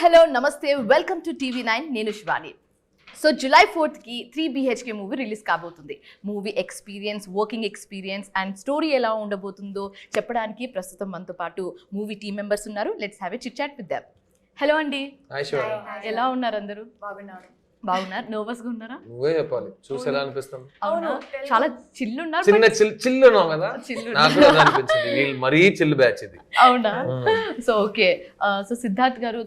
Hello నమస్తే welcome to TV9 నేను Shivani. So July 4th కి 3 BHK మూవీ రిలీజ్ కాబోతుంది. Movie experience, working experience and story ఎలా ఉండబోతుందో చెప్పడానికి ప్రస్తుతం మనతో పాటు మూవీ టీమ్ మెంబర్స్ ఉన్నారు. Let's have a chit chat with them. Hello అండి, ఎలా ఉన్నారు అందరూ? బాగున్నారు. నర్వస్ గా ఉన్నారా? నువ్వే చెప్పాలి, చూసి ఎలా అనిపిస్తుంది? అవునా, చాలా చిల్లు ఉన్నారు. చిల్లు ఉన్నావు కదా, నాకు కూడా అదే అనిపించింది. వీళ్ళు మరీ చిల్లు బ్యాచ్ ఇది. అవునా? సో ఓకే, సో సిద్ధార్థ్ గారు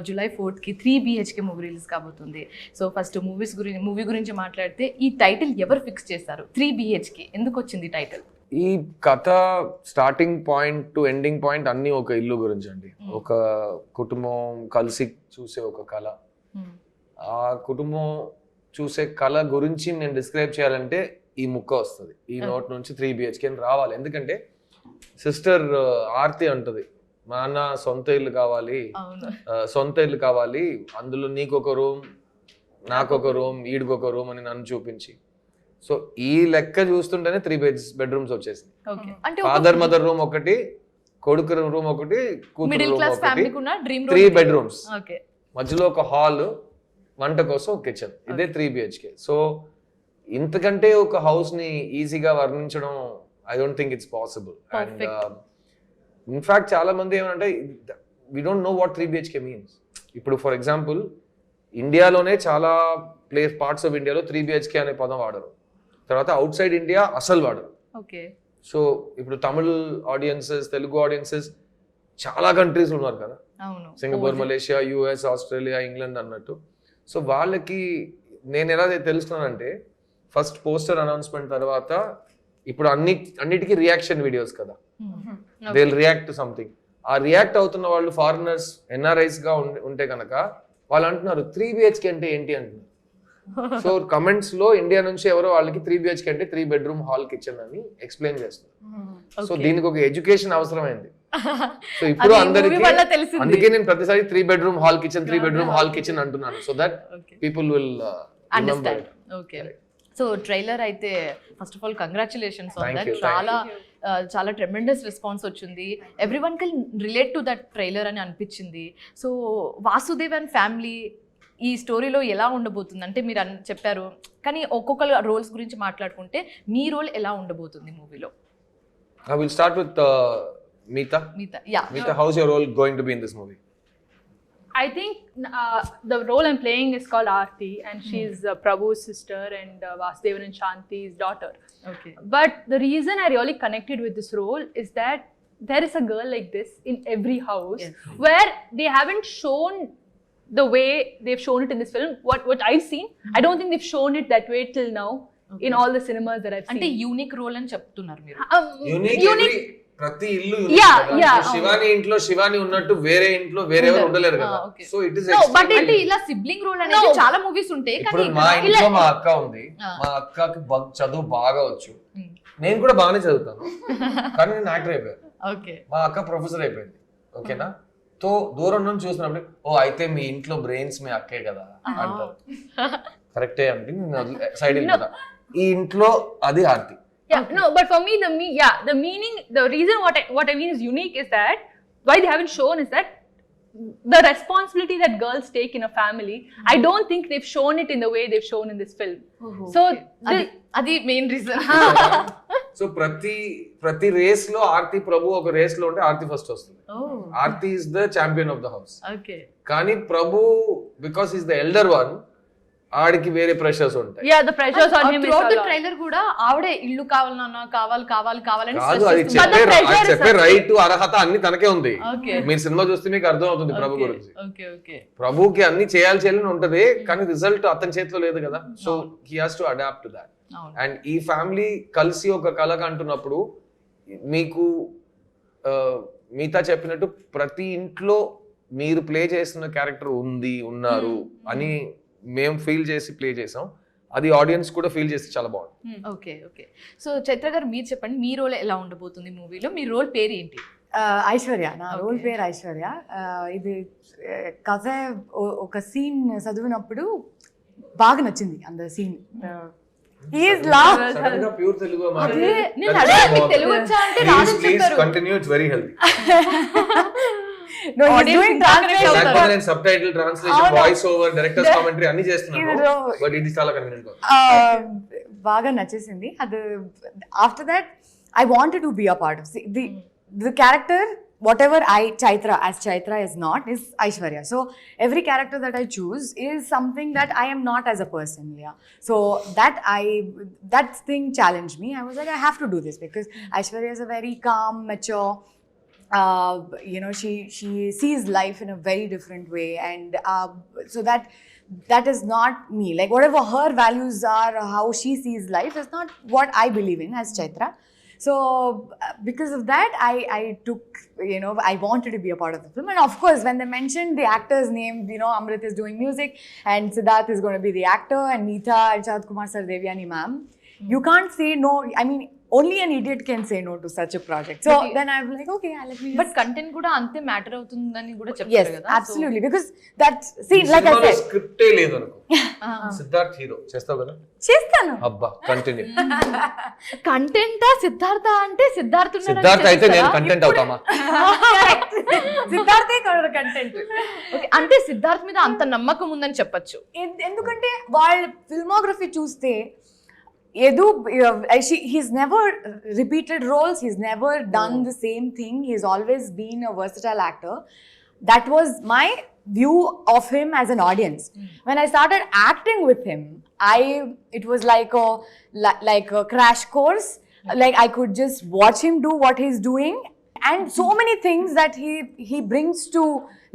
July 4th కి 3 BHK మూవీ రిలీజ్ కాబోతుంది. సో ఫస్ట్ మూవీ గురించి మాట్లాడితే ఈ టైటిల్ ఎవరు ఫిక్స్ చేశారు? 3 BHK ఎందుకు వచ్చింది టైటిల్? ఈ కథ starting point to ending point అన్ని ఒక ఇల్లు గురించి అండి. ఒక కుటుంబం కలిసి చూసే ఒక కళ. ఆ కుటుంబం చూసే కళ గురించి నేను డిస్క్రైబ్ చేయాలంటే ఈ ముక్క వస్తుంది. ఈ నోట్ నుంచి 3 BHK అని రావాలి. ఎందుకంటే సిస్టర్ ఆర్తి అంటది, మా అన్న సొంత ఇల్లు కావాలి, అందులో నీకొక రూమ్, నాకొక రూమ్, ఈడికొక రూమ్ అని నన్ను చూపించి. సో ఈ లెక్క చూస్తుంటేనే 3 bedrooms వచ్చేసింది. ఫాదర్ మదర్ రూమ్ ఒకటి, కొడుకు రూమ్ ఒకటి, కూతురు రూమ్ ఒకటి, 3 bedrooms. మధ్యలో ఒక హాల్, వంట కోసం ఒక కిచెన్. ఇదే 3 BHK. సో ఇంతకంటే ఒక హౌస్ ని ఈజీగా వర్ణించడం I don't think it's possible. And in fact చాలా మంది ఏమంటే we don't know what 3 BHK means. ఇప్పుడు ఫర్ ఎగ్జాంపుల్ ఇండియాలోనే చాలా పార్ట్స్ ఆఫ్ ఇండియాలో 3 BHK అనే పదం వాడరు. తర్వాత అవుట్ సైడ్ ఇండియా అసలు వాడరు. సో ఇప్పుడు తమిళ్ ఆడియన్సెస్, తెలుగు ఆడియన్సెస్ చాలా కంట్రీస్ ఉన్నారు కదా, Singapore, Malaysia, US, Australia, England అన్నట్టు. సో వాళ్ళకి నేను ఎలా తెలుస్తున్నానంటే ఫస్ట్ పోస్టర్ అనౌన్స్మెంట్ తర్వాత ఇప్పుడు అన్నిటికీ రియాక్షన్ వీడియోస్ కదా, they will react to something. ఆ రియాక్ట్ అవుతున్న వాళ్ళు ఫారినర్స్, NRIs గా ఉంటే కనుక వాళ్ళు అంటున్నారు 3 BHK అంటే ఏంటి అంటున్నారు. సో కమెంట్స్ లో ఇండియా నుంచి ఎవరో వాళ్ళకి 3 BHK అంటే 3 bedroom హాల్ కిచెన్ అని ఎక్స్ప్లెయిన్ చేస్తారు. సో దీనికి ఒక ఎడ్యుకేషన్ అవసరమైంది. సో ఇప్పుడు అందరికి, అందుకే నేను ప్రతిసారి 3 bedroom hall kitchen, 3 bedroom hall kitchen అంటున్నాను. So that people will understand. Okay, so trailer అయితే first of all congratulations on that. చాలా ట్రెమెండస్ రెస్పాన్స్ వచ్చింది. Everyone can relate to that trailer అని అనిపించింది. సో వాసుదేవ్ అండ్ ఫ్యామిలీ ఈ స్టోరీలో ఎలా ఉండబోతుంది అంటే మీరు చెప్పారు, కానీ ఒక్కొక్క రోల్స్ గురించి మాట్లాడుకుంటే మీ రోల్ ఎలా ఉండబోతుంది మూవీలో? I will start with Meeta. Meeta, how's your role going to be in this movie? I think the role I'm playing is called Aarti, and she's Prabhu's sister and Vasudevan and Shanti's daughter. Okay. But the reason I really connected with this role is that there is a girl like this in every house, where they haven't shown the way they've shown it in this film. What I've seen, I don't think they've shown it that way till now. Okay. In all the cinemas that I've seen. అంటే unique role అని చెప్తున్నారు మీరు. Unique ప్రతి ఇల్లు. శివాని ఇంట్లో శివాని ఉన్నట్టు వేరే ఇంట్లో వేరేవారు ఉండలేరు కదా. సో ఇట్ ఇస్ బట్ అంటే ఇలా సిబ్లింగ్ రోల్ అనేది చాలా మూవీస్ ఉంటాయి. ఇప్పుడు మా ఇంట్లో మా అక్క ఉంది, మా అక్కకి చదువు బాగా వచ్చు, నేను కూడా బాగానే చదువుతాను, కానీ నేను యాక్టర్ అయిపోయాను. ఓకే, మా అక్క ప్రొఫెసర్ అయిపోయింది. ఓకేనా? తో దూరం నుంచి చూసినప్పుడు ఓ అయితే మీ ఇంట్లో బ్రెయిన్స్ మీ అక్కే కదా అంటారు. కరెక్టే అంటే సైడ్ వెళ్ళిపోతా. ఈ ఇంట్లో అది Aarti. Yeah, no, but for me, the meaning, the reason what I mean is unique is that why they haven't shown is that the responsibility that girls take in a family, I don't think they've shown it in the way they've shown in this film. So అది main reason. So ప్రతి race లో ఆర్తి ప్రభు ఒక race లో ఉంటే Aarti first వస్తుంది. Aarti is the champion of the house. Okay, కానీ Prabhu because is the elder one, ఆడికి వేరే ప్రెషర్స్ ఉంటాయి. Yeah, the pressures on him is throughout the trailer కూడా ఆవిడే ఇల్లు కావాలన్నా కావాలి అని కాదు, అది చెప్పే రైట్ అర్హత అన్ని తనకే ఉంది. మీరు సినిమా చూస్తే మీకు అర్థం అవుతుంది ప్రభు గురించి. ప్రభుకి అన్ని చేయాలని ఉంటది, కానీ రిజల్ట్ అతని చేతిలో లేదు కదా. So he has to adapt to that. And ఈ ఫ్యామిలీ కలిసి ఒక కళగా అంటున్నప్పుడు మీకు మిగతా చెప్పినట్టు ప్రతి ఇంట్లో మీరు ప్లే చేస్తున్న క్యారెక్టర్ ఉన్నారు అని మేము ఫీల్ చేసి ప్లే చేసాం. అది ఆడియన్స్ కూడా ఫీల్ చేసి చాలా బాగుంది. ఓకే ఓకే, సో చైత్ర గారు మీరు చెప్పండి, మీ రోల్ ఎలా ఉండబోతుంది మూవీలో? మీ రోల్ పేరు ఏంటి? ఐశ్వర్య. నా రోల్ పేరు ఐశ్వర్య. ఇది కథ ఒక సీన్ చదివినప్పుడు బాగా నచ్చింది. అంత scene pure Telugu No, he's Audience doing ఇంకా connect translation. అవుతారు. లేకపోతే నేను సబ్ టైటిల్ ట్రాన్స్లేషన్ అవును. వాయిస్ ఓవర్ డైరెక్టర్స్ కామెంటరీ అన్ని చేస్తున్నాను ఇది బట్ ఇది చాలా కన్వీనియంట్ బాగా నచ్చేసింది అది. After that I wanted to be a part of the character. Whatever Chaitra is not, is Aishwarya. So every character that I choose is something that I am not as a person. Yeah. So that thing challenged me. I was like, I have to do this because Aishwarya is a very calm, mature. She sees life in a very different way, and so that is not me. Like whatever her values are, how she sees life is not what I believe in as Chaitra. So because of that, I took, I wanted to be a part of the film. And of course, when they mentioned the actor's name, Amrit is doing music and Siddharth is going to be the actor and Neeta and Sharath Kumar Sir, Devyani ma'am, you can't say no. I mean, only an idiot can say no to such a project. So then I'm like, okay, let me but content కూడా అంతే matter అవుతుందని కూడా yes, చెప్తారు కదా. absolutely. Because like I said, స్క్రిప్టే లేదు అనుకో. Siddharth hero చేస్తావు కదా చేస్తాను. అబ్బా కంటిన్యూ. కంటెంట్ సిద్ధార్థ అంటే సిద్ధార్థ్ ఉన్నాడని సిద్ధార్థ్ అయితే నేను చేస్తారా? కంటెంట్ అవుతామా? సిద్ధార్థే కంటెంట్. Okay, అంటే సిద్ధార్థ్ మీద అంత నమ్మకం ఉందని చెప్పొచ్చు. ఎందుకంటే వాళ్ళ ఫిల్మోగ్రఫీ చూస్తే he's never repeated roles, he's never done the same thing, he's always been a versatile actor. That was my view of him as an audience. When I started acting with him, it was like a crash course. Like I could just watch him do what he's doing, and so many things that he brings to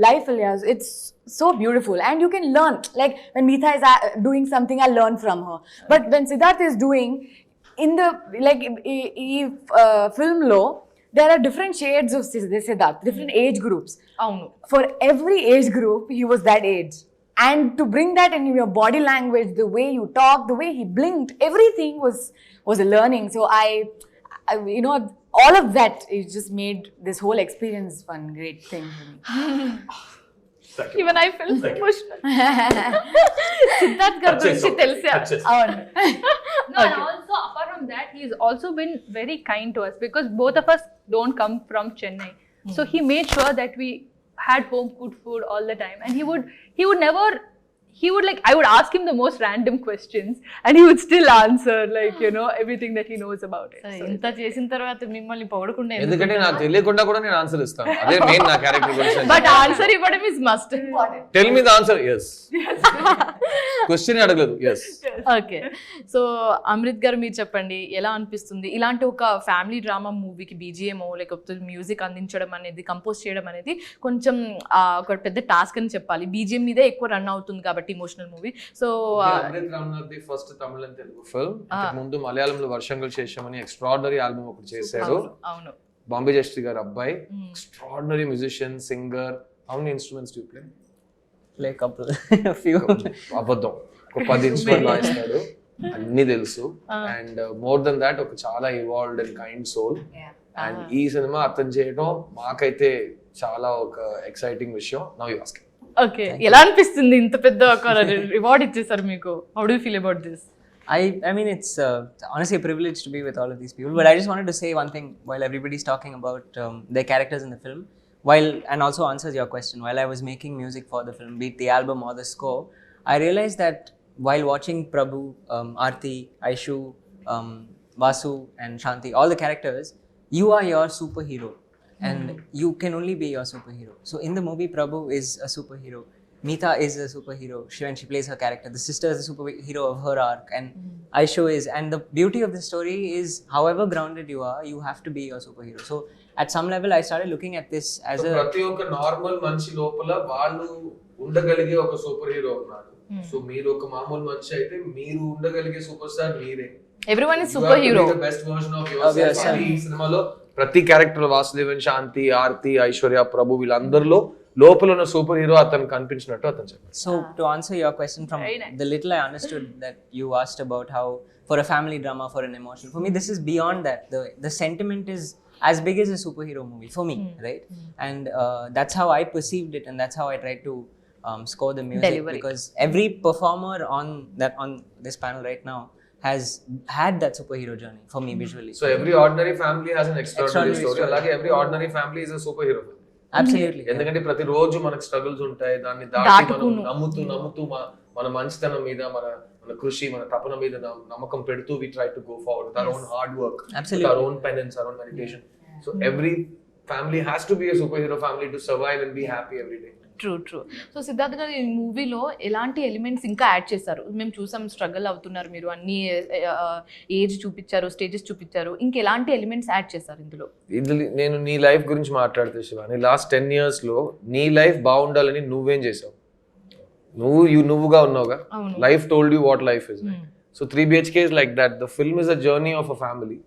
life, Ilyas. It's so beautiful, and you can learn. Like when Meetha is doing something, I learn from her. But when Siddharth is doing in the film low, there are different shades of Siddharth, different age groups. అవును. For every age group, he was that age. And to bring that in your body language, the way you talk, the way he blinked, everything was a learning. So I all of that, it just made this whole experience one great thing for me. Even I felt emotional. Siddharth గారి గురించి తెలుసా? అవును. No, and also apart from that, he's also been very kind to us because both of us don't come from Chennai. So he made sure that we had home cooked food all the time, and he would never. I would ask him the most random questions and he would still answer everything that he knows about it. So ఇంత చేసిన తర్వాత మిమ్మల్ని పొగడకుండా ఎందుకంటే నాకు తెలియకుండా కూడా నేను answer ఇస్తాను. అదే మెయిన్ నా క్యారెక్టర్ గురించి. బట్ ఆన్సర్ ఇవ్వడం is must. Tell me the answer. yes. Question అడగలేదు. yes. ఓకే, సో అమృత్ గారు మీరు చెప్పండి, ఎలా అనిపిస్తుంది ఇలాంటి ఒక ఫ్యామిలీ డ్రామా మూవీకి బీజిఎంఓ లేకపోతే మ్యూజిక్ అందించడం అనేది, కంపోజ్ చేయడం అనేది కొంచెం ఒక పెద్ద టాస్క్ అని చెప్పాలి. బీజిఎం మీదే ఎక్కువ రన్ అవుతుంది కాబట్టి emotional movie. So Amrit Ramnath the first Tamil and Telugu film. ముందు మలయాళంలో వర్షంగల్ శేషమని ఎక్స్ట్రార్డినరీ ఆల్బమ్ ఒకటి చేశాడు. అవును. బాంబే జస్ట్రీ గారు అబ్బాయి, extraordinary musician, singer. How many instruments do you play? Play a couple, a few. అబద్ధం. ఒక 10 ఇన్స్ట్రుమెంట్ వాయిస్తాడు, అన్ని తెలుసు. అండ్ మోర్ దెన్ దాట్ ఒక చాలా evolved and kind soul. And ఈ సినిమా అర్థం చేయడం మాకైతే చాలా ఒక ఎక్సైటింగ్ విషయం. Now you ask. ఓకే, ఎలా అనిపిస్తుంది ఇంత పెద్ద ఒక రివార్డ్ ఇచ్చేసారు మీకు? How do you feel about this? I mean, it's honestly a privilege to be with all of these people. But I just wanted to say one thing while everybody's talking about their characters in the film. And also answers your question, while I was making music for the film, be it the album or the score, I realized that while watching Prabhu, Aarti, Aishu, Vasu and Shanti, all the characters, you are your superhero. And you can only be your superhero. So in the movie, Prabhu is a superhero. Meetha is a superhero when she plays her character. The sister is a superhero of her arc. And Aishu is. And the beauty of the story is, however grounded you are, you have to be your superhero. So at some level, I started looking at this as a... ప్రతి ఒక్క normal మనిషి లోపల వాళ్ళు ఉండగలిగే ఒక super hero ఉన్నారు. So మీరు ఒక మామూలు మనిషి అయితే మీరు ఉండగలిగే సూపర్ స్టార్ మీరే. Everyone is super hero. The best version of yourself. ఈ సినిమాలో ప్రతి క్యారెక్టర్, వాసుదేవన్, శాంతి, ఆర్తి, ఐశ్వర్య, ప్రభు, వీళ్ళందరిలో లోపల ఉన్న సూపర్ హీరో అతను కనిపించినట్టు అతను చెప్పారు. So to answer your question, from the little I understood that you asked about how for a family drama, for an emotional, for me this is beyond that. The sentiment is as big as a superhero movie for me, right? And that's how I perceived it, and that's how I tried to score the music. Delivery. Because every performer on this panel right now has had that superhero journey for me visually. So every ordinary family has an extraordinary story. Alage every ordinary family is a superhero family. Absolutely. ఎందుకంటే ప్రతిరోజు మనకు struggles ఉంటాయి, దాన్ని దాటి మనం నమ్ముతూ మన మంచితనం మీద మన కృషి, మన తపన మీద నమ్మకం పెడుతూ we try to go forward with our own hard work, Absolutely. with our own penance, our own meditation. So every family has to be a superhero family to survive and be happy every day. True. So Siddharth గారు ఈ మూవీలో ఎలాంటి elements ఇంకా add చేశారు? మేము చూసాం struggle అవుతున్నారు మీరు, అన్ని ఏజ్ చూపించారు, స్టేజెస్ చూపించారు, ఇంకెలాంటి ఎలిమెంట్స్ యాడ్ చేశారు ఇందులో? నేను నీ లైఫ్ గురించి మాట్లాడితే శివాని, లాస్ట్ 10 years లో నీ లైఫ్ బాగుండాలని నువ్వేం చేసావు? నువ్వుగా ఉన్నావుగా. Life told you what life is. So 3 BHK is like that. The film is a journey of a family.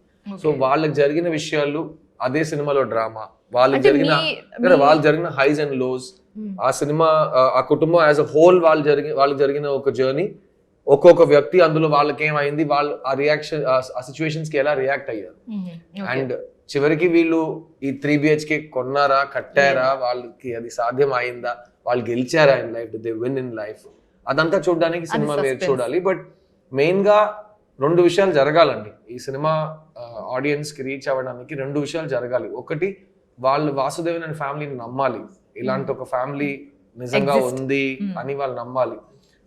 So వాళ్ళకి జరిగిన విషయాలు అదే సినిమాలో డ్రామా, వాళ్ళకి జరిగిన హైస్ అండ్ లోస్, ఆ సినిమా ఆ కుటుంబం యాజ్ అ హోల్ వాళ్ళకి జరిగిన ఒక జర్నీ, ఒక్కొక్క వ్యక్తి అందులో వాళ్ళకి ఏమైంది, వాళ్ళు ఆ రియాక్షన్ ఆ సిచ్యువేషన్స్ కి ఎలా రియాక్ట్ అయ్యారు, అండ్ చివరికి వీళ్ళు ఈ 3 BHK కొన్నారా, కట్టారా, వాళ్ళకి అది సాధ్యం అయిందా, వాళ్ళు గెలిచారా in life, they win in life, అదంతా చూడడానికి సినిమా మీరు చూడాలి. బట్ మెయిన్ గా 2 విషయాలు జరగాలండి ఈ సినిమా ఆడియన్స్ కి రీచ్ అవ్వడానికి. 2 విషయాలు జరగాలి. ఒకటి, వాళ్ళు వాసుదేవన్ అండ్ ఫ్యామిలీని నమ్మాలి, ఇలాంటి ఒక ఫ్యామిలీ నిజంగా ఉంది అని వాళ్ళు నమ్మాలి.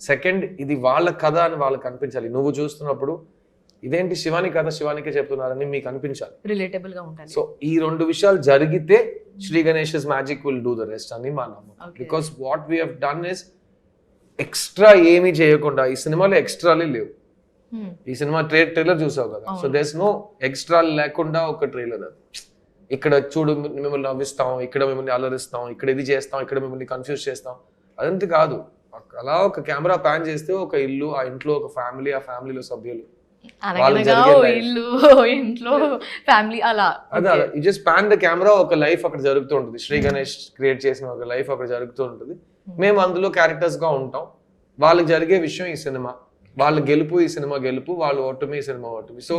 సెకండ్, ఇది వాళ్ళ కథ అని వాళ్ళకి అనిపించాలి. నువ్వు చూస్తున్నప్పుడు ఇదేంటి శివాని కథ శివానికే చెప్తున్నారని మీకు అనిపించాలి, రిలేటబుల్ గా ఉండాలి. సో ఈ 2 విషయాలు జరిగితే Sri Ganesh magic will do the rest అని మా నమ్మకం. Because what we have done is extra ఏమీ చేయకుండా, ఈ సినిమాలో ఎక్స్ట్రాలే లేవు. ఈ సినిమా ట్రైలర్ చూసావు కదా, సో దేర్స్ నో ఎక్స్ట్రా లేకుండా ఒక ట్రైలర్. అది ఇక్కడ చూడు మిమ్మల్ని నవ్విస్తాం, ఇక్కడ మిమ్మల్ని అలరిస్తాం, ఇక్కడ ఇది చేస్తాం, ఇక్కడ మిమ్మల్ని కన్ఫ్యూజ్ చేస్తాం, అదంతా కాదు. అలా ఒక కెమెరా ప్యాన్ చేస్తే ఒక ఇల్లు, ఆ ఇంట్లో ఒక ఫ్యామిలీ, ఆ ఫ్యామిలీలో సభ్యులు, ఇంట్లో ఫ్యామిలీ, అలా అదే you just pan the camera, ఒక లైఫ్ అక్కడ జరుగుతూ ఉంటుంది. శ్రీ గణేష్ క్రియేట్ చేసిన ఒక లైఫ్ అక్కడ జరుగుతూ ఉంటుంది. మేము అందులో క్యారెక్టర్స్ గా ఉంటాం. వాళ్ళకి జరిగే విషయం ఈ సినిమా, వాళ్ళ గెలుపు ఈ సినిమా గెలుపు, వాళ్ళు ఓటమి ఈ సినిమా ఓటమి. So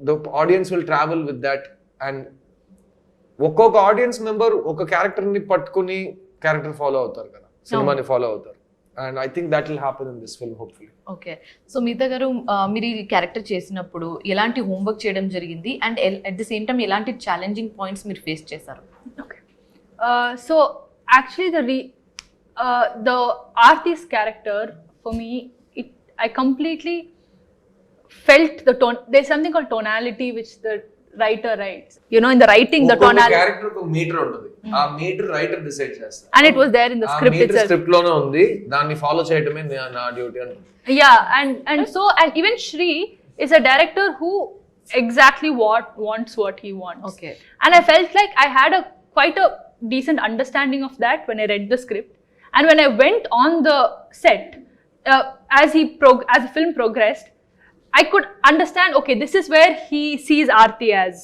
the audience will travel with that. And ఒక్కొక్క ఆడియన్స్ మెంబర్ ఒక క్యారెక్టర్ ని పట్టుకుని క్యారెక్టర్ ఫాలో అవుతారు కదా, సినిమాని ఫాలో అవుతారు. And I think that will happen in this film hopefully. Okay. So మిగతా గారు, మీరు ఈ క్యారెక్టర్ చేసినప్పుడు ఎలాంటి హోంవర్క్ చేయడం జరిగింది, and at the same time ఎలాంటి ఛాలెంజింగ్ పాయింట్స్ మీరు ఫేస్ చేశారు? Okay. So actually the Aarti's character, for me, I completely felt the tone. There's something called tonality which the writer writes. You know, in the writing, the tonality. Character కు metre ఉంటుంది, ఆ metre writer decide చేస్తారు. And it was there in the script itself. Script లోనే ఉంది, దాన్ని follow చేయడమే నా duty అని. Yeah, and even Shri is a director who exactly wants what he wants. Okay. And I felt like I had quite a decent understanding of that when I read the script. And when I went on the set, as the film progressed, I could understand, okay, this is where he sees Aarti as.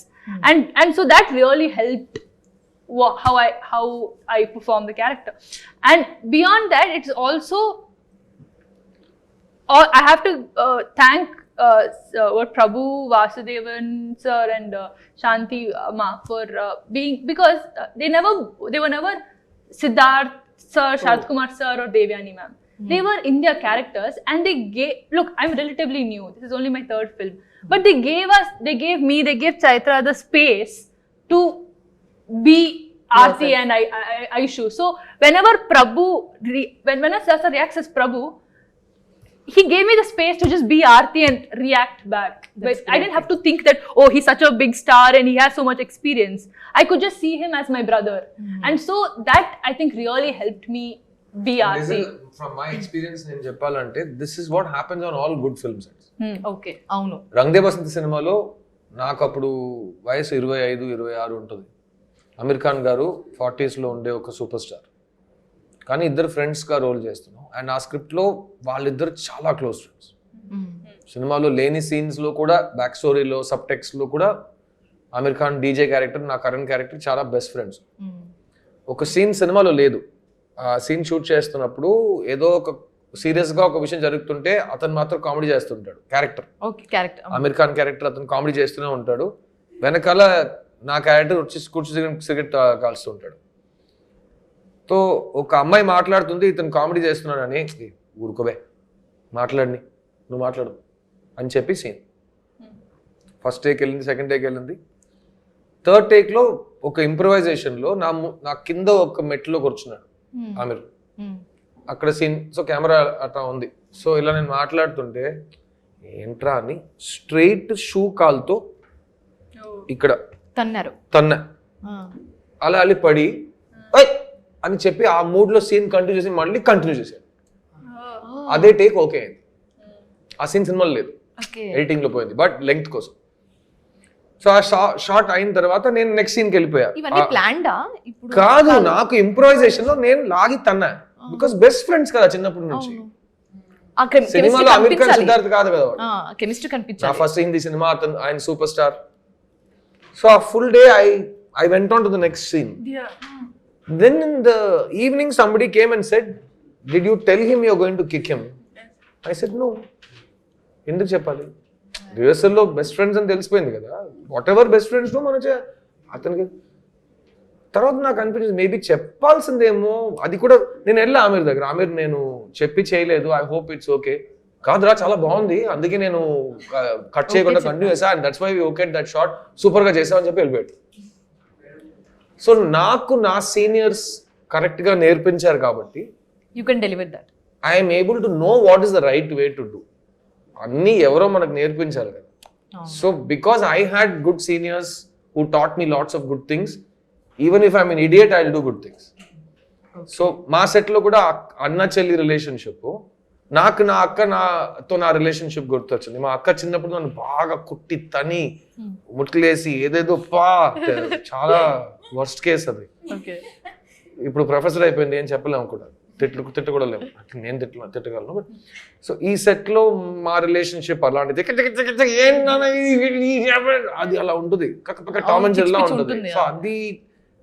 And so that really helped how I perform the character. And beyond that, it's also, I have to thank Prabhu, Vasudevan sir and Shanti Ma for being, because they were never Siddharth sir, Sharad Kumar sir or Devyani ma'am. They were in their characters, and they look, I'm relatively new, this is only my 3rd film, but they gave Chaitra the space to be Aarti and Aishu. So whenever Prabhu, when Sasa reacts as Prabhu, he gave me the space to just be Aarti and react back. But I didn't have to think that, oh, he's such a big star and he has so much experience. I could just see him as my brother. And so that, I think, really helped me be Aarti. From my experience నేను చెప్పాలంటే, this is what happens on all good film sets. Okay, అవును. రంగ్దే బసంతి సినిమాలో నాకు అప్పుడు వయసు 25-26 ఉంటుంది. అమీర్ ఖాన్ గారు 40s లో ఉండే ఒక సూపర్ స్టార్, కానీ ఇద్దరు ఫ్రెండ్స్ గా రోల్ చేస్తున్నాం. అండ్ ఆ స్క్రిప్ట్ లో వాళ్ళిద్దరు చాలా క్లోజ్ ఫ్రెండ్స్. సినిమాలో లేని సీన్స్ లో కూడా, బ్యాక్ స్టోరీలో, సబ్ టెక్స్ట్ లో కూడా అమీర్ ఖాన్ డీజే క్యారెక్టర్, నా కరణ్ క్యారెక్టర్ చాలా బెస్ట్ ఫ్రెండ్స్. ఒక సీన్ సినిమాలో లేదు, ఆ సీన్ షూట్ చేస్తున్నప్పుడు ఏదో ఒక సీరియస్ గా ఒక విషయం జరుగుతుంటే అతను మాత్రం కామెడీ చేస్తుంటాడు. క్యారెక్టర్ అమీర్ ఖాన్ క్యారెక్టర్ అతను కామెడీ చేస్తూనే ఉంటాడు. వెనకాల నా క్యారెక్టర్ వచ్చి కూర్చు సిగరెట్ కాల్స్తుంటాడు. తో ఒక అమ్మాయి మాట్లాడుతుంది, ఇతను కామెడీ చేస్తున్నాడు అని, ఊరుకోబే మాట్లాడిని, నువ్వు మాట్లాడు అని చెప్పి సీన్. ఫస్ట్ టేక్ వెళ్ళింది, సెకండ్ టేక్ వెళ్ళింది, థర్డ్ టేక్లో ఒక ఇంప్రవైజేషన్ లో నా కింద ఒక మెట్లో కూర్చున్నాడు ఆమిర్. అక్కడ సీన్, సో కెమెరా అట్లా ఉంది. సో ఇలా నేను మాట్లాడుతుంటే ఏంట్రా అని స్ట్రైట్ షూ కాల్తో ఇక్కడ తన్న అలా అల్లి పడి "ఓయ్" అని చెప్పి ఆ మూడ్ లో సీన్ కంటిన్యూ చేసి మళ్ళీ కంటిన్యూ చేశాడు. అదే టేక్ ఓకే అయింది. ఆ సీన్ సినిమాలో లేదు, ఎడిటింగ్ లో పోయింది, బట్ లెంగ్త్ కోసం. సో ఆ షార్ట్ అయిన తర్వాత నేను నెక్స్ట్ సీన్కి వెళ్ళిపోయా. కాదు, నాకు ఇంప్రూవైజేషన్ లో నేను లాగి తన్నా, బికాస్ బెస్ట్ ఫ్రెండ్స్ కదా చిన్నప్పటి నుంచి. సినిమాలో అమీర్ ఖాన్ సిద్ధార్థ్ కాదు కదా, నా ఫస్ట్ హిందీ సినిమా, అతను ఆయన సూపర్ స్టార్. సో ఆ full day I went on to the next scene. Then in the evening somebody came and said, did you tell him you're going to kick him? I said no. ఎందుకు చెప్పాలి, rehearsal లో best friends అని తెలిసిపోయింది కదా, what ever best friends లో మనం అతనికి. తర్వాత నాకు అనిపించింది మేబీ చెప్పాల్సిందేమో, అది కూడా నేను వెళ్ళా ఆమిర్ దగ్గర, ఆమిర్ నేను చెప్పి చేయలేదు, ఐ హోప్ ఇట్స్ ఓకే. కాదురా చాలా బాగుంది, అందుకే నేను కట్ చేయకుండా కంటిన్యూ చేసా, and that's why we okay that shot, super గా చేసామని చెప్పి వెళ్ళిపోయాడు. సో నాకు నా సీనియర్స్ కరెక్ట్ గా నేర్పించారు కాబట్టి you can deliver that. I'm able to know what is the right way to do. అన్నీ ఎవరో మనకు నేర్పించారు కదా. So because I had good seniors who taught me lots of good things, even if I'm an idiot I will do good things. So మా set లో కూడా అన్న చెల్లి రిలేషన్షిప్, నాకు నా అక్క నాతో నా రిలేషన్షిప్ గుర్తొచ్చింది. మా అక్క చిన్నప్పుడు నన్ను బాగా కుట్టి తని ముట్లేసి ఏదేదో చాలా వర్స్ట్ కేస్ అది. ఇప్పుడు ప్రొఫెసర్ అయిపోయింది, ఏం చెప్పలేము కూడా, తిట్టు కూడా లేము, నేను తిట్టగలను. బట్ సో ఈ సెట్ లో మా రిలేషన్షిప్ అలాంటిది, అది అలా ఉంటుంది, టామ్ అండ్ జెర్రీ లా ఉంటుంది. సో అది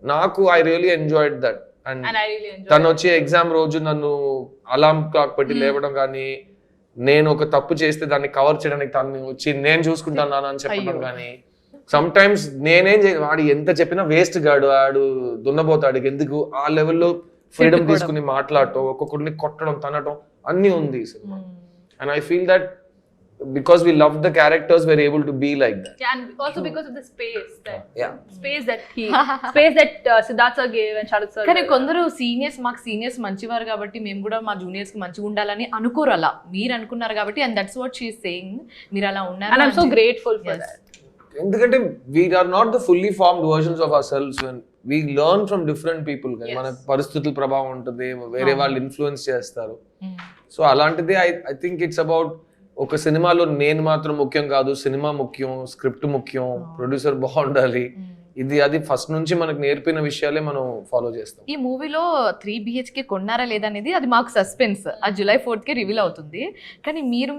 నాకు I really enjoyed that. And తను వచ్చి ఎగ్జామ్ రోజు నన్ను అలారం క్లాక్ పెట్టి లేవడం కానీ, నేను ఒక తప్పు చేస్తే దాన్ని కవర్ చేయడానికి తను వచ్చి నేను చూసుకుంటాను నాన్న అని చెప్పడం కానీ, సమ్ టైమ్స్ నేనేం వాడు ఎంత చెప్పినా వేస్ట్ గాడు, వాడు దున్నపోతాడు, ఎందుకు ఆ లెవెల్లో ఫ్రీడమ్ తీసుకుని మాట్లాడటం, ఒక్కొక్కరిని కొట్టడం, తనటం అన్ని ఉంది ఈ cinema. And I feel that because we love the characters, we're able to be like that. Yeah, and also because of the space that Siddharth sir gave and Sharat sir. కానీ కొందరు seniors, మాకు seniors మంచివారు కాబట్టి మేము కూడా మా juniors కి మంచిగా ఉండాలని అనుకోరు, అలా మీరు అనుకున్నారు కాబట్టి, and that's what she is saying, మీరు అలా ఉన్నారు, and I'm so grateful for that. ఎందుకంటే we are not the fully formed versions of ourselves when we learn from different people. మన పరిస్థితుల ప్రభావం ఉంటుంది, వేరే వాళ్ళు ఇన్ఫ్లుయెన్స్ చేస్తారు. సో అలాంటిది ఐ థింక్ ఇట్స్ అబౌట్, ఒక సినిమాలో నేను మాత్రం ముఖ్యం కాదు, సినిమా ముఖ్యం, స్క్రిప్ట్ ముఖ్యం, ప్రొడ్యూసర్ బాగుండాలి, ఇది అది ఫస్ట్ నుంచి మనకు నేర్పిన విషయాలే మనం ఫాలో చేస్తాం. ఈ మూవీలో 3 BHK కొన్నారా లేదనేది అది మాకు సస్పెన్స్, ఆ July 4th కి రివీల్ అవుతుంది. కానీ మీరు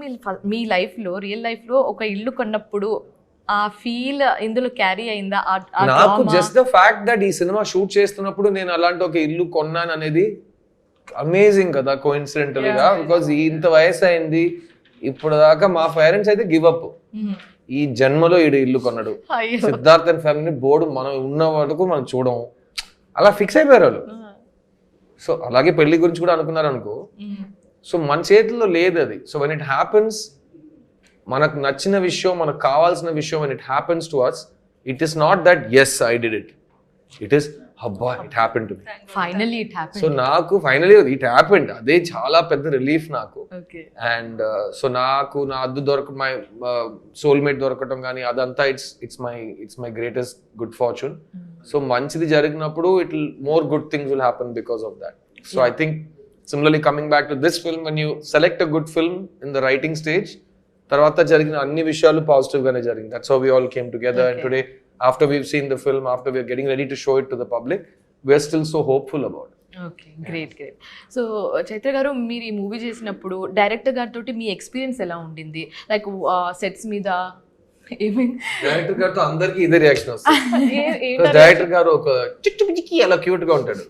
మీ లైఫ్ లో, రియల్ లైఫ్ లో ఒక ఇల్లు కొన్నప్పుడు ఆ ఫీల్ ఇందులో క్యారీ అయిందా? నాకు జస్ట్ ద ఫ్యాక్ట్ దట్ ఈ సినిమా షూట్ చేస్తున్నప్పుడు నేను అలాంటి ఒక ఇల్లు కొన్నాను అనేది అమేజింగ్ కదా, కోఇన్సిడెంటల్ గా. బికాజ్ ఇంత వయసు అయింది, ఇప్పుడు దాకా మా పేరెంట్స్ అయితే గివ్ అప్, ఈ జన్మలో ఇల్లు కొన్నాడు, సిద్ధార్థ్ అండ్ ఫ్యామిలీ బోర్డు మనం ఉన్న వరకు మనం చూడం, అలా ఫిక్స్ అయిపోయారు వాళ్ళు. సో అలాగే పెళ్లి గురించి కూడా అనుకున్నారు అనుకో. సో మన చేతిలో లేదు అది. సో వెన్ ఇట్ హ్యాపెన్స్, మనకు నచ్చిన విషయం, మనకు కావాల్సిన విషయం, when it happens to us, it is not that as I did it, it is అబ్బా it happen to me, finally it happen. So నాకు ఫైనల్లీ ఇట్ హ్యాపెండ్, అదే చాలా పెద్ద రిలీఫ్ నాకు. అండ్ సో నాకు నా అద్దు మై సోల్మేట్ దొరకటం కానీ అదంతా it's my greatest good fortune. So మంచిది జరిగినప్పుడు it will more good things will happen because of that. So I think similarly coming back to this film, when you select a good film in the writing stage, తర్వాత జరిగిన అన్ని విషయాలు positive గానే జరిగింది. That's how we all came together. And today after we've seen the film, after we're getting ready to show it to the public, we're still so hopeful about it. Okay, great. So Chaitra గారు, మీరు ఈ movie చేసినప్పుడు director గారితో మీ experience ఎలా ఉండింది? Like sets మీద director గారితో అందరికి ఇదే రియాక్షన్ వస్తుంది. డైరెక్టర్ గారు ఒక చిక్కు పిచ్చికి అలా క్యూట్ గా ఉంటాడు,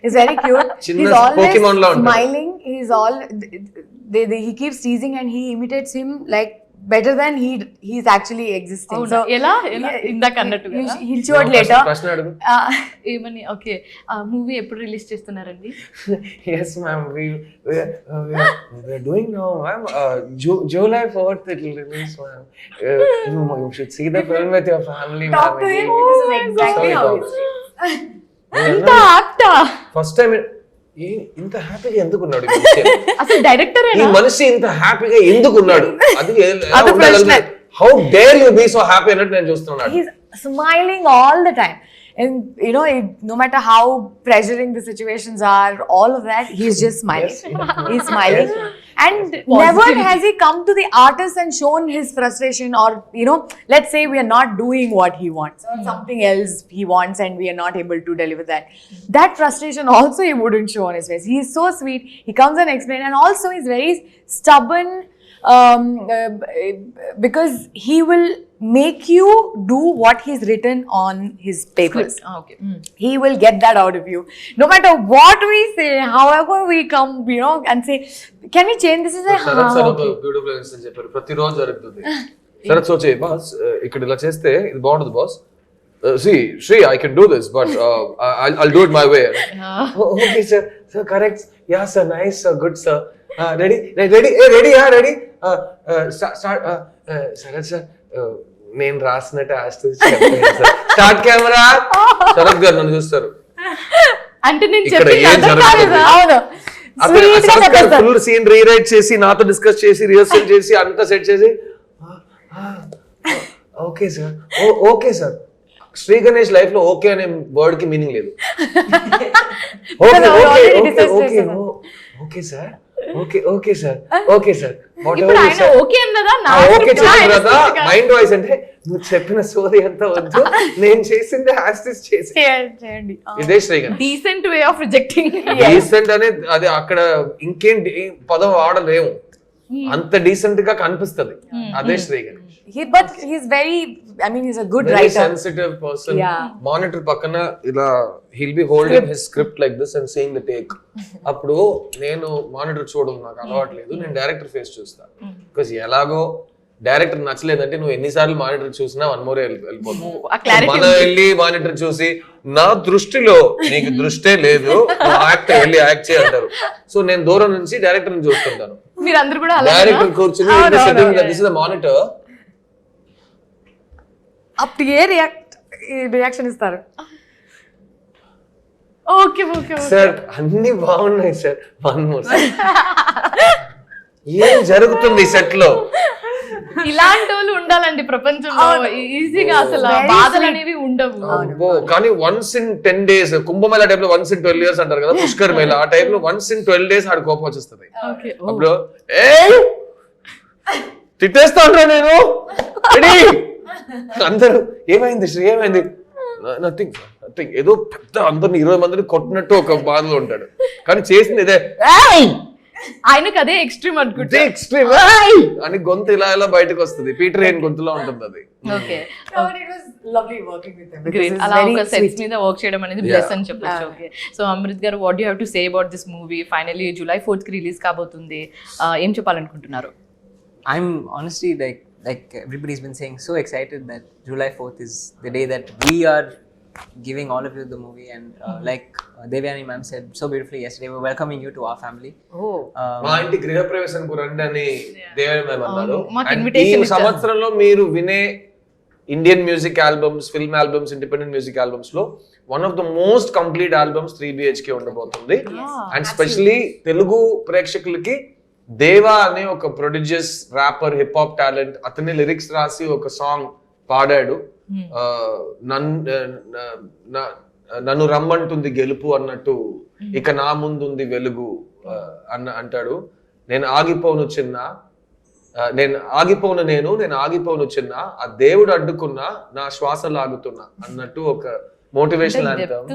is very cute. He's always smiling. He's all he keeps teasing and he imitates him like better than he's actually existing. అవునా? ఎలా ఇందాక అన్నట్టు కదా? he'll show it later. ప్రశ్న అడుగు. ఏమని? ఓకే, ఆ మూవీ ఎప్పుడు రిలీజ్ చేస్తున్నారండి? Yes, ma'am. We're doing now, ma'am. July 4th it will release, ma'am. You should see the film with your family, ma'am. Talk to him. This is exactly how it is. ఇంత octa? First time ఇంత హ్యాపీగా ఎందుకున్నాడు అసలు director ఈ మనిషి ఇంత హ్యాపీగా ఎందుకున్నాడు? అది how dare you be so happy అన్నట్టు నేను చూస్తున్నాను. He's smiling all the time. And you know, no matter how pressuring the situations are, all of that, he's just smiling. He's smiling. And never has he come to the artist and shown his frustration, or, you know, let's say we are not doing what he wants, or something else he wants and we are not able to deliver that. That frustration also he wouldn't show on his face. He's so sweet. He comes and explains, and also he's very stubborn, because he will make you do what he's written on his papers. Okay. He will get that out of you. No matter what we say, however we come, you know, and say, can we change this? Is a Sarath sir ఒక beautiful incident చెప్పారు. ప్రతిరోజు జరుగుతుంది. Sarath సోచే boss ఇక్కడ ఇలా చేస్తే ఇది బాగుంటుంది boss. See, Shri, I can do this, but I'll do it my way. Okay, sir. Sir, correct. Yeah, sir. Nice, sir. Good, sir. Ready? Ready? Hey, ready? Yeah, ready? Start. Sharath sir, నేను రాసినట్టు start camera. Sarath గారు నన్ను చూస్తారు. అంటే నేను ఇక్కడ చెప్పింది ఏం అర్థం జరుగుతుంది? కాలేదా? అవును. శరత్ గారు ఫుల్ సీన్ రీరైట్ చేసి నాతో డిస్కస్ చేసి రిహర్సల్ చేసి అంతా సెట్ చేసి okay sir, okay sir. Sri Ganesh life లో ఓకే అనే వర్డ్ కి మీనింగ్ లేదు. Okay sir, okay sir, okay sir. ఇప్పుడు ఆయన ఓకే అన్నదా? నా ఓకే script చెప్పిన ఆయన తర్వాత script కాదు. మైండ్ వాయిస్ అంటే నువ్వు చెప్పిన సోది అంతా వద్దు, నేను చేసింది హాస్టిస్ చేసి. చేయండి. ఇదే Sri Ganesh. Decent way of rejecting. Decent అనే అది అక్కడ ఇంకేం పదం వాడలేము, అంత డీసెంట్ గా కనిపిస్తది. అదే Shri Ganesh. But he's very, I mean, he's a good Very writer. sensitive person. Yeah. Monitor పక్కన ఇలా he'll be holding his script like this and seeing the take. అప్పుడు నేను మానిటర్ చూడడం నాకు అలవాట్లేదు, నేను డైరెక్టర్ ఫేస్ చూస్తా. బికాస్ ఎలాగో డైరెక్టర్ నచ్చలేదంటే నువ్వు ఎన్నిసార్లు మానిటర్ చూసినా వన్ మోర్ వెళ్ళిపోతుంది. మనం వెళ్ళి మానిటర్ చూసి నా దృష్టిలో నీకు దృష్టే లేదు, యాక్టర్ వెళ్ళి యాక్ట్ చేయి అంటారు. సో నేను దూరం నుంచి డైరెక్టర్ ని చూస్తుంటాను. మీరందరూ కూడా డైరెక్టర్ కూర్చుని దిస్ ఇస్ ద మానిటర్. అప్పుడు ఏ రియాక్షన్ ఇస్తారు? Okay okay. సార్ అన్ని బాగున్నాయి సార్, వన్ మోర్. ఏం జరుగుతుంది సెట్ లో? ఇలాంటి వాళ్ళు ఉండాలండి ప్రపంచంలో. ఈజీగా అసలు బాధలు అనేవి ఉండవు. అబ్బో, కానీ once in 10 days Kumbh Mela type లో వన్స్ ఇన్ 12 years అంటారు కదా, పుష్కర్ మేళ ఆ టైప్ లో వన్స్ ఇన్ 12 days ఆడ కోపం వచ్చేస్తుంది. అప్పుడు తిట్టేస్తా ఉంటా నేను. అందరూ ఏమైంది శ్రీ, ఏమైంది? Nothing nothing. ఏదో పెద్ద అందరిని 20 మందిని కొట్టినట్టు ఒక బాధలో ఉంటాడు, కానీ చేసింది ఇదే. ఆయనకు అదే ఎక్స్ట్రీమ్ అనుకుంటే ఎక్స్ట్రీమ్ అని గొంతు ఇలా ఇలా బయటకు వస్తుంది. పీటర్ హెయిన్ గొంతులో ఉంటుంది అది. Okay. It was lovely working with him. Great. అలా ఒక సెట్స్ మీద వర్క్ చేయడం అనేది బ్లెస్ అని చెప్పొచ్చు. ఓకే. సో అమృత్ గారు, what you have to say about this movie? Finally July 4th కి రిలీజ్ కాబోతుంది. ఏం చెప్పాలనుకుంటున్నారు? I'm honestly like everybody's been saying, so excited that July 4th is the day that we are giving all of you the movie, and like Devyani ma'am said so beautifully yesterday, we're welcoming you to our family. మా ఇంటి గృహ ప్రవేశానికి రండి అని దేవని ma'am అన్నారు. మాకు And invitation ఈ సంవత్సరంలో మీరు వినే Indian music albums, film albums, independent music albums లో one of the most complete albums 3 BHK ఉండబోతుంది. అండ్ స్పెషలీ తెలుగు ప్రేక్షకులకి దేవా అనే ఒక prodigious rapper, hip hop talent, అతని లిరిక్స్ రాసి ఒక సాంగ్ పాడాడు. నన్ను రమ్మంటుంది గెలుపు అన్నట్టు, ఇక నా ముందుంది వెలుగు అంటాడు. నేను ఆగిపోను చిన్న, నేను ఆగిపోను చిన్న, ఆ దేవుడు అడ్డుకున్నా నా శ్వాస లాగుతున్నా అన్నట్టు ఒక మోటివేషనల్ యాంథమ్.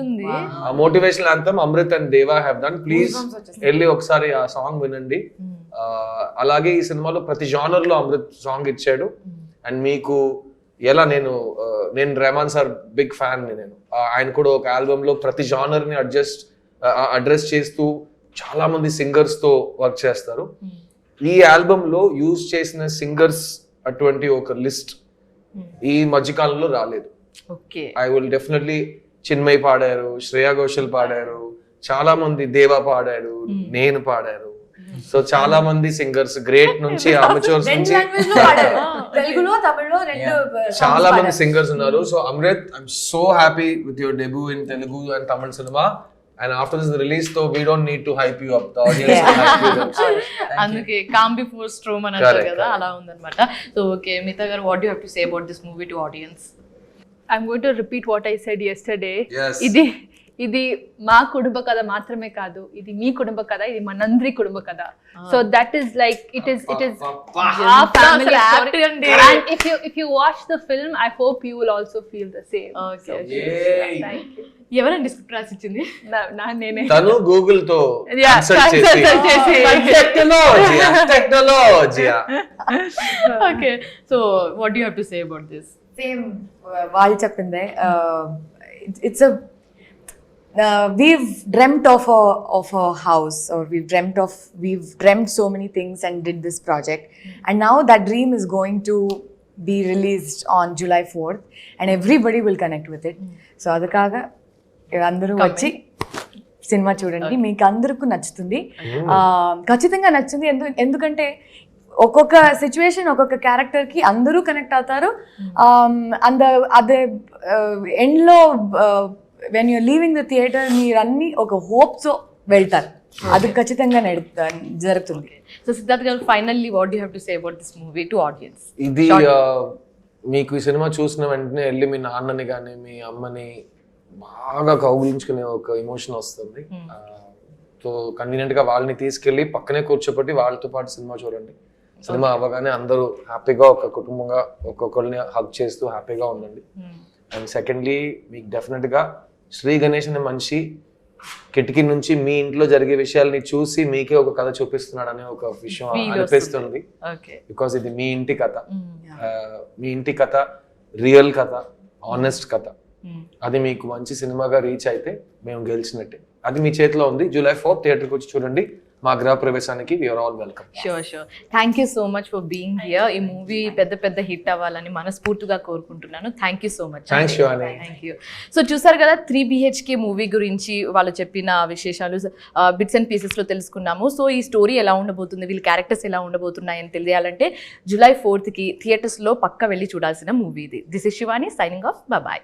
ఆ మోటివేషనల్ యాంథమ్ అమృత్ అండ్ దేవా హ్యావ్ డన్. ప్లీజ్ వెళ్ళి ఒకసారి ఆ సాంగ్ వినండి. అలాగే ఈ సినిమాలో ప్రతి జానర్ లో అమృత్ సాంగ్ ఇచ్చాడు. అండ్ మీకు ఎలా నేను రెహమాన్ సార్ బిగ్ ఫ్యాన్ ని. నేను ఆయన కూడా ఒక ఆల్బమ్ లో ప్రతి జానర్ ని అడ్రస్ చేస్తూ చాలా మంది సింగర్స్ తో వర్క్ చేస్తారు. ఈ ఆల్బమ్ లో యూజ్ చేసిన సింగర్స్ అటువంటి ఒక లిస్ట్ ఈ మధ్యకాలంలో రాలేదు. Okay. I will definitely Chinmay పాడారు, శ్రేయా ఘోషల్ పాడారు, చాలా మంది దేవా పాడారు, నేను పాడారు. సో చాలా మంది సింగర్స్ గ్రేట్ నుంచి అమచూర్స్ నుంచి తెలుగులో తమిళ్లో రెండు చాలా మంది సింగర్స్ ఉన్నారు. So Amrit, I'm so happy with your debut in Telugu and Tamil cinema. And after this release తో we don't need to hype you up, the audience will hype you themselves. అందుకే కామ్ బిఫోర్ స్ట్రోమ్ అని అంటారు కదా, Correct. అలా ఉందన్నమాట. So okay మిగతా గారు, what you have to say about this movie to audience? I'm going to repeat what I said yesterday. Yes. ఇది మా కుటుంబ కథ మాత్రమే కాదు, ఇది మీ కుటుంబ కథ, ఇది మనందరి కుటుంబ కథ. So that is like it is our family story. And if you watch the film, I hope you will also feel the same. Okay. Thank you. ఎవరండి స్క్రిప్ట్ రాసిచ్చింది? నేనే. తను గూగుల్ తో Yeah, కన్సల్ట్ consult చేసి చేసి. Technology. Okay. So what you have to say about this? Same వాళ్ళు చెప్పిందే. It's we've dreamt of a house, or we've dreamt so many things and did this project, and now that dream is going to be released on July 4th, and everybody will connect with it. So adakaga andaru vachi cinema చూడండి, మీకు అందరికీ నచ్చుతుంది. ఖచ్చితంగా నచ్చుతుంది. ఎందుకంటే ఒక్కొక్క situation, ఒక్కొక్క క్యారెక్టర్కి అందరూ కనెక్ట్ అవుతారు. అదే ఎండ్లో when you're leaving the theatre మీరు అన్ని ఒక హోప్స్ వెళ్తారు. అది ఖచ్చితంగా జరుగుతుంది. సో సిద్ధార్థ్ గారు, finally what you have to say about this movie to audience? ఇది మీకు ఈ సినిమా చూసిన వెంటనే వెళ్ళి మీ నాన్నని కానీ మీ అమ్మని బాగా కౌగిలించుకునే ఒక ఎమోషన్ వస్తుంది. సో కన్వీనియంట్ గా వాళ్ళని తీసుకెళ్లి పక్కనే కూర్చోబెట్టి వాళ్ళతో పాటు సినిమా చూడండి. సినిమా అవ్వగానే అందరూ హ్యాపీగా ఒక కుటుంబంగా ఒక్కొక్కరిని హగ్ చేస్తూ హ్యాపీగా ఉండండి. అండ్ సెకండ్లీ, మీకు డెఫినెట్ గా శ్రీ గణేష్ అనే మనిషి కిటికీ నుంచి మీ ఇంట్లో జరిగే విషయాల్ని చూసి మీకే ఒక కథ చూపిస్తున్నాడు అనే ఒక విషయం అనిపిస్తుంది. బికాస్ ఇది మీ ఇంటి కథ, మీ ఇంటి కథ, రియల్ కథ, ఆనెస్ట్ కథ. అది మీకు మంచి సినిమాగా రీచ్ అయితే మేము గెలిచినట్టే. అది మీ చేతిలో ఉంది. July 4th థియేటర్కి వచ్చి చూడండి. మా గృహ ప్రవేశానికి we are all welcome. Sure. Thank you so much for being here. ఈ మూవీ పెద్ద హిట్ అవ్వాలని మనస్ఫూర్తిగా కోరుకుంటున్నాను. Thank you so much. Thanks Shivani. Thank you. So చూసారు కదా 3 BHK మూవీ గురించి వాళ్ళు చెప్పిన విశేషాలు బిట్స్ అండ్ పీసెస్లో తెలుసుకున్నాము. సో ఈ స్టోరీ ఎలా ఉండబోతుంది, వీళ్ళ క్యారెక్టర్స్ ఎలా ఉండబోతున్నాయని తెలియాలంటే July 4th థియేటర్స్లో పక్కా వెళ్ళి చూడాల్సిన మూవీ ఇది. This is Shivani signing off. Bye.